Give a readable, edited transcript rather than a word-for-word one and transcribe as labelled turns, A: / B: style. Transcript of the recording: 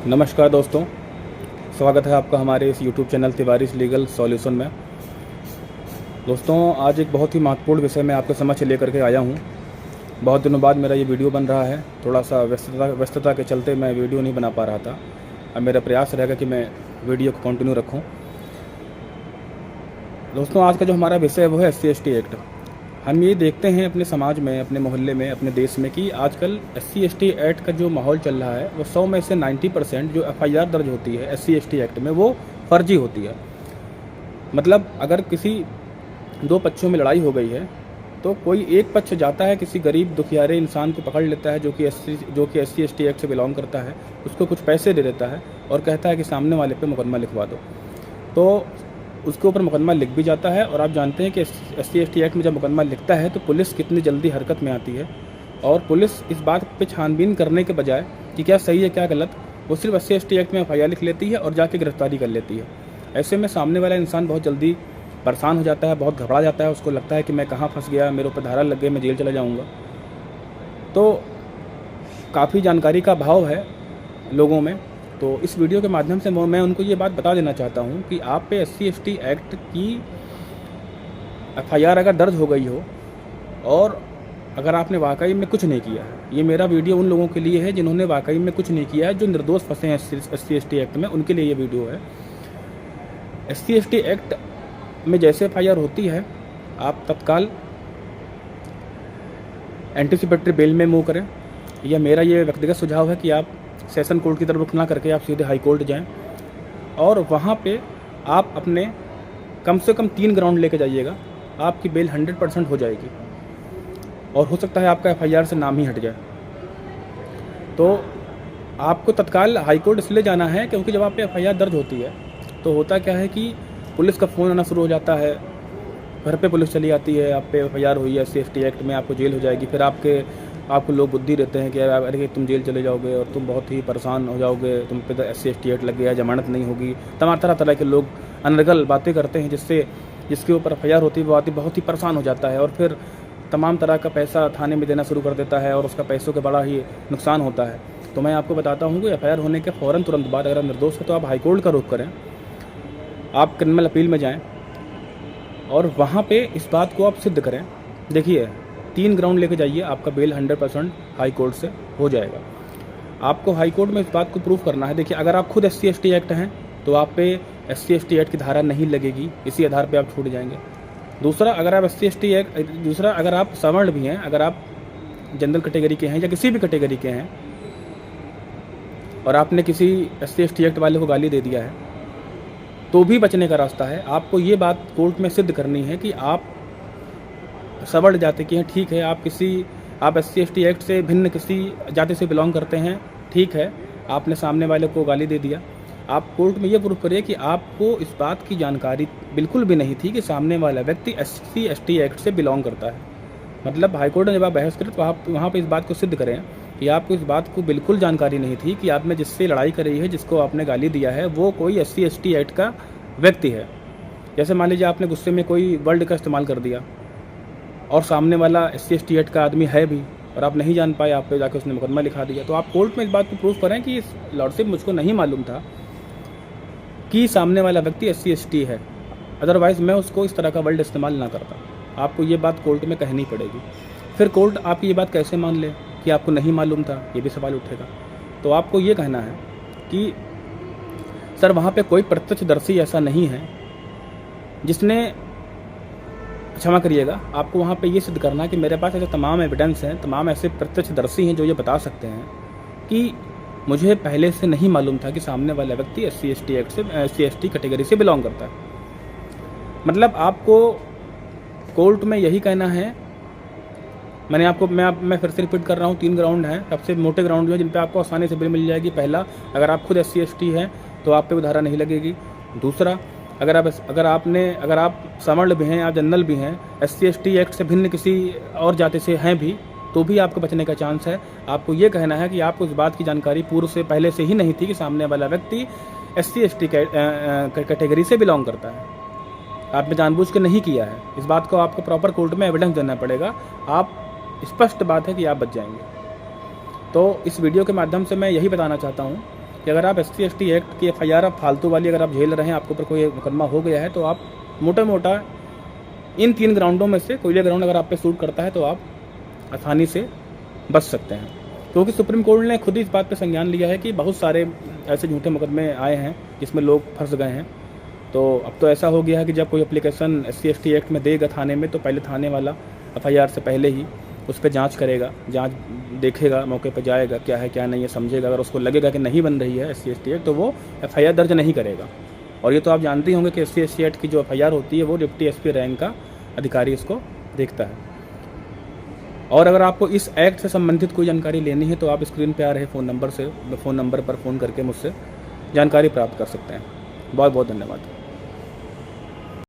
A: नमस्कार दोस्तों, स्वागत है आपका हमारे इस YouTube channel Tiwari legal solution में। दोस्तों, आज एक बहुत ही महत्वपूर्ण विषय मैं आपके समक्ष लेकर के आया हूं। बहुत दिनों बाद मेरा ये वीडियो बन रहा है। थोड़ा सा व्यस्तता के चलते मैं वीडियो नहीं बना पा रहा था। अब मेरा प्रयास रहेगा कि मैं वीडियो को कंटिन्यू रखूं। दोस्तों, आज का जो हमारा विषय है वो है SC/ST एक्ट। हम ये देखते हैं अपने समाज में, अपने मोहल्ले में, अपने देश में कि आजकल SC/ST एक्ट का जो माहौल चल रहा है वो 100 में से 90% जो FIR दर्ज होती है SC/ST एक्ट में वो फर्जी होती है। मतलब अगर किसी दो पक्षों में लड़ाई हो गई है तो कोई एक पक्ष जाता है, किसी गरीब दुखियारे इंसान को पकड़ लेता है जो कि SC/ST एक्ट से बिलोंग करता है, उसको कुछ पैसे दे देता है और कहता है कि सामने वाले पे मुकदमा लिखवा दो। तो उसके ऊपर मुकदमा लिख भी जाता है। और आप जानते हैं कि SC/ST एक्ट में जब मुकदमा लिखता है तो पुलिस कितनी जल्दी हरकत में आती है। और पुलिस इस बात पे छानबीन करने के बजाय कि क्या सही है क्या गलत, वो सिर्फ SC/ST एक्ट में FIR लिख लेती है और जाके गिरफ्तारी कर लेती है। ऐसे में सामने वाला इंसान बहुत जल्दी परेशान हो जाता है, बहुत घबरा जाता है। उसको लगता है कि मैं कहाँ फंस गया, मेरे ऊपर धारा लग गई, मैं जेल चला जाऊँगा। तो काफ़ी जानकारी का अभाव है लोगों में। तो इस वीडियो के माध्यम से मैं उनको ये बात बता देना चाहता हूँ कि आप पे SC/ST एक्ट की FIR अगर दर्ज हो गई हो और अगर आपने वाकई में कुछ नहीं किया है, ये मेरा वीडियो उन लोगों के लिए है जिन्होंने वाकई में कुछ नहीं किया है, जो निर्दोष फंसे हैं SC/ST एक्ट में, उनके लिए ये वीडियो है। SC/ST एक्ट में जैसे FIR होती है, आप तत्काल एंटीसिपेटरी बेल में मूव करें। या मेरा ये व्यक्तिगत सुझाव है कि आप सेशन कोर्ट की तरफ रुख ना करके आप सीधे हाई कोर्ट जाएं और वहाँ पे आप अपने कम से कम 3 ग्राउंड लेके जाइएगा। आपकी बेल 100% हो जाएगी और हो सकता है आपका FIR से नाम ही हट जाए। तो आपको तत्काल हाई कोर्ट इसलिए जाना है क्योंकि जब आप पे FIR दर्ज होती है तो होता क्या है कि पुलिस का फ़ोन आना शुरू हो जाता है, घर पे पुलिस चली आती है, आप पे FIR हुई है SC/ST एक्ट में, आपको जेल हो जाएगी। फिर आपको लोग बुद्धि देते हैं कि अरे तुम जेल चले जाओगे और तुम बहुत ही परेशान हो जाओगे, तुम पे तो SC/ST एक्ट लग गया है, जमानत नहीं होगी। तमाम तरह के लोग अनर्गल बातें करते हैं जिसके ऊपर FIR होती है वो आदमी बहुत ही परेशान हो जाता है और फिर तमाम तरह का पैसा थाने में देना शुरू कर देता है और उसका पैसों का बड़ा ही नुकसान होता है। तो मैं आपको बताता हूँ कि FIR होने के तुरंत बाद अगर आप निर्दोष है तो आप हाईकोर्ट का रुख करें, आप क्रिमिनल अपील में जाएँ और वहाँ पे इस बात को आप सिद्ध करें। देखिए, 3 ग्राउंड लेके जाइए, आपका बेल 100% हाई कोर्ट से हो जाएगा। आपको हाई कोर्ट में इस बात को प्रूफ करना है। देखिए, अगर आप खुद SC/ST एक्ट हैं तो आप पे SC/ST एक्ट की धारा नहीं लगेगी, इसी आधार पे आप छूट जाएंगे। दूसरा, अगर आप सवर्ण भी हैं, अगर आप जनरल कैटेगरी के हैं या किसी भी कैटेगरी के हैं और आपने किसी SC/ST एक्ट वाले को गाली दे दिया है तो भी बचने का रास्ता है। आपको ये बात कोर्ट में सिद्ध करनी है कि आप सवर्ण जाति के हैं, ठीक है। आप SC/ST एक्ट से भिन्न किसी जाति से बिलोंग करते हैं, ठीक है। आपने सामने वाले को गाली दे दिया। आप कोर्ट में ये प्रूफ करिए कि आपको इस बात की जानकारी बिल्कुल भी नहीं थी कि सामने वाला व्यक्ति SC/ST एक्ट से बिलोंग करता है। मतलब हाईकोर्ट ने जब आप बहस करें तो आप वहाँ पर इस बात को सिद्ध करें कि आपको इस बात को बिल्कुल जानकारी नहीं थी कि आपने जिससे लड़ाई करी है, जिसको आपने गाली दिया है, वो कोई SC/ST एक्ट का व्यक्ति है। जैसे मान लीजिए आपने गुस्से में कोई वर्ड का इस्तेमाल कर दिया और सामने वाला SC/ST एक्ट का आदमी है भी और आप नहीं जान पाए, आप पे जाके उसने मुकदमा लिखा दिया। तो आप कोर्ट में इस बात को प्रूफ करें कि इस लॉर्डशिप मुझको नहीं मालूम था कि सामने वाला व्यक्ति SC/ST है, अदरवाइज़ मैं उसको इस तरह का वर्ड इस्तेमाल ना करता। आपको ये बात कोर्ट में कहनी पड़ेगी। फिर कोर्ट आपकी ये बात कैसे मान ले कि आपको नहीं मालूम था, ये भी सवाल उठेगा। तो आपको ये कहना है कि सर वहाँ पे कोई प्रत्यक्षदर्शी ऐसा नहीं है जिसने, क्षमा करिएगा, आपको वहाँ पे ये सिद्ध करना है कि मेरे पास ऐसे तमाम एविडेंस हैं, तमाम ऐसे प्रत्यक्षदर्शी हैं जो ये बता सकते हैं कि मुझे पहले से नहीं मालूम था कि सामने वाला व्यक्ति SC/ST एक्ट से SC/ST कैटेगरी से बिलोंग करता है। मतलब आपको कोर्ट में यही कहना है। मैं फिर से रिपीट कर रहा हूँ, 3 ग्राउंड हैं, सबसे मोटे ग्राउंड जो है जिन पे आपको आसानी से बिल मिल जाएगी। पहला, अगर आप खुद SC/ST हैं तो आप पे वो धारा नहीं लगेगी। दूसरा, अगर आप सवर्ण भी हैं, आप जनरल भी हैं, SC/ST एक्ट से भिन्न किसी और जाति से हैं भी, तो भी आपको बचने का चांस है। आपको ये कहना है कि आपको इस बात की जानकारी पूर्व से पहले से ही नहीं थी कि सामने वाला व्यक्ति SC/ST कैटेगरी से बिलोंग करता है। आपने जानबूझ के नहीं किया है। इस बात को आपको प्रॉपर कोर्ट में एविडेंस देना पड़ेगा। आप स्पष्ट बात है कि आप बच जाएंगे। तो इस वीडियो के माध्यम से मैं यही बताना चाहता हूँ कि अगर आप SC/ST एक्ट की FIR आप फालतू वाली अगर आप झेल रहे हैं, आपके ऊपर कोई मुकदमा हो गया है, तो आप मोटा इन 3 ग्राउंडों में से कोई भी ग्राउंड अगर आप पे सूट करता है तो आप आसानी से बच सकते हैं। क्योंकि सुप्रीम कोर्ट ने खुद ही इस बात पे संज्ञान लिया है कि बहुत सारे ऐसे झूठे मुकदमे आए हैं जिसमें लोग फंस गए हैं। तो अब तो ऐसा हो गया है कि जब कोई एप्लीकेशन SC/ST एक्ट में देगा थाने में, तो पहले थाने वाला FIR से पहले ही उस पर जांच करेगा, जांच देखेगा, मौके पर जाएगा क्या है क्या नहीं है, समझेगा। अगर उसको लगेगा कि नहीं बन रही है SC/ST एक्ट, तो वो FIR दर्ज नहीं करेगा। और ये तो आप जानते ही होंगे कि SC/ST एक्ट की जो FIR होती है वो डिप्टी SP रैंक का अधिकारी इसको देखता है। और अगर आपको इस एक्ट से संबंधित कोई जानकारी लेनी है तो आप स्क्रीन पे आ रहे फ़ोन नंबर पर फ़ोन करके मुझसे जानकारी प्राप्त कर सकते हैं। बहुत बहुत धन्यवाद।